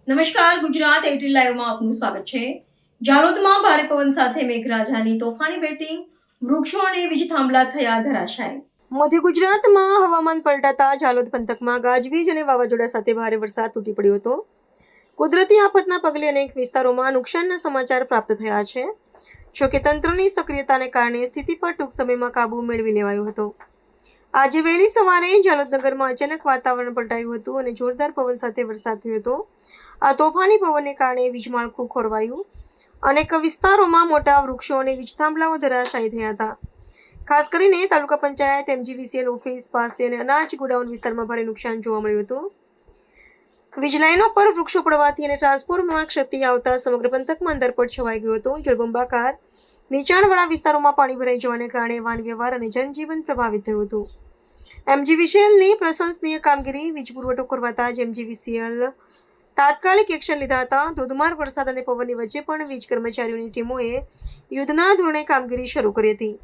નમસ્કાર, ગુજરાત 18 લાઈવમાં આપનું સ્વાગત છે। જાલોદમાં ભારે પવન સાથે મેઘરાજાની તોફાની બેટિંગ, વૃક્ષો અને વીજ થાંભલા થયા ધરાશાયી। મધ્ય ગુજરાતમાં હવામાન પલટાતા જાલોદ પંથકમાં ગાજવીજ અને વાવાઝોડા સાથે ભારે વરસાદ તૂટી પડ્યો હતો। કુદરતી આફતના પગલે અનેક વિસ્તારોમાં નુકસાનના સમાચાર પ્રાપ્ત થયા છે। જોકે તંત્રની સક્રિયતાને કારણે સ્થિતિ પર ટૂંક સમયમાં કાબુ મેળવી લેવાયો હતો। આજે વહેલી સવારે જાલોદ નગરમાં અચાનક વાતાવરણ પલટાયું હતું અને જોરદાર પવન સાથે વરસાદ થયો હતો। આ તોફાની પવનને કારણે વીજમાળખું ખોરવાયું, અનેક વિસ્તારોમાં મોટા વૃક્ષો અને વીજ થાંભલાઓ ધરાશાયી થયા હતા। ખાસ કરીને તાલુકા પંચાયત, MGVCL ઓફિસ પાસે અને અનાજ ગોડાઉન વિસ્તારમાં ભારે નુકસાન જોવા મળ્યું હતું। વીજ લાઈનો પર વૃક્ષો પડવાથી અને ટ્રાન્સફોર્મરમાં ક્ષતિ આવતા સમગ્ર પંથકમાં અંધારપટ છવાઈ ગયો હતો। જળબંબાકાર નીચાણવાળા વિસ્તારોમાં પાણી ભરાઈ જવાને કારણે વાહન વ્યવહાર અને જનજીવન પ્રભાવિત થયું હતું। MGVCLની પ્રશંસનીય કામગીરી, વીજ પુરવઠો ખોરવાતા જ MGVCL તાત્કાલિક એક્શન લીધા હતા। ધોધમાર વરસાદ અને પવનની વચ્ચે પણ વીજ કર્મચારીઓની ટીમોએ યુદ્ધના ધોરણે કામગીરી શરૂ કરી હતી।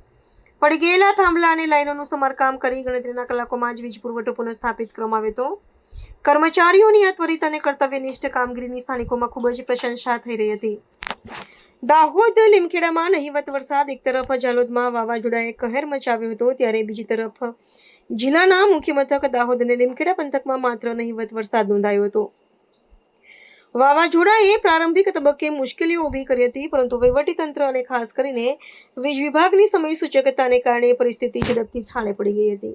પડી ગયેલા થાંભલા અને લાઈનોનું સમારકામ કરી ગણતરીના કલાકોમાં જ વીજ પુરવઠો પુનઃસ્થાપિત કરવામાં આવ્યો હતો। કર્મચારીઓની આ ત્વરિત અને કર્તવ્યનિષ્ઠ કામગીરીની સ્થાનિકોમાં ખૂબ જ પ્રશંસા થઈ રહી હતી। દાહોદ લીમખેડામાં નહિવત વરસાદ, એક તરફ જાલોદમાં વાવાઝોડાએ કહેર મચાવ્યો હતો, ત્યારે બીજી તરફ જિલ્લાના મુખ્ય મથક દાહોદ અને લીમખેડા પંથકમાં માત્ર નહિવત વરસાદ નોંધાયો હતો। વાવાઝોડાએ પ્રારંભિક તબક્કે મુશ્કેલીઓ ઊભી કરી હતી, પરંતુ વહીવટીતંત્ર અને ખાસ કરીને વીજ વિભાગની સમય સૂચકતાને કારણે પરિસ્થિતિ ઝડપથી થાળે પડી ગઈ હતી।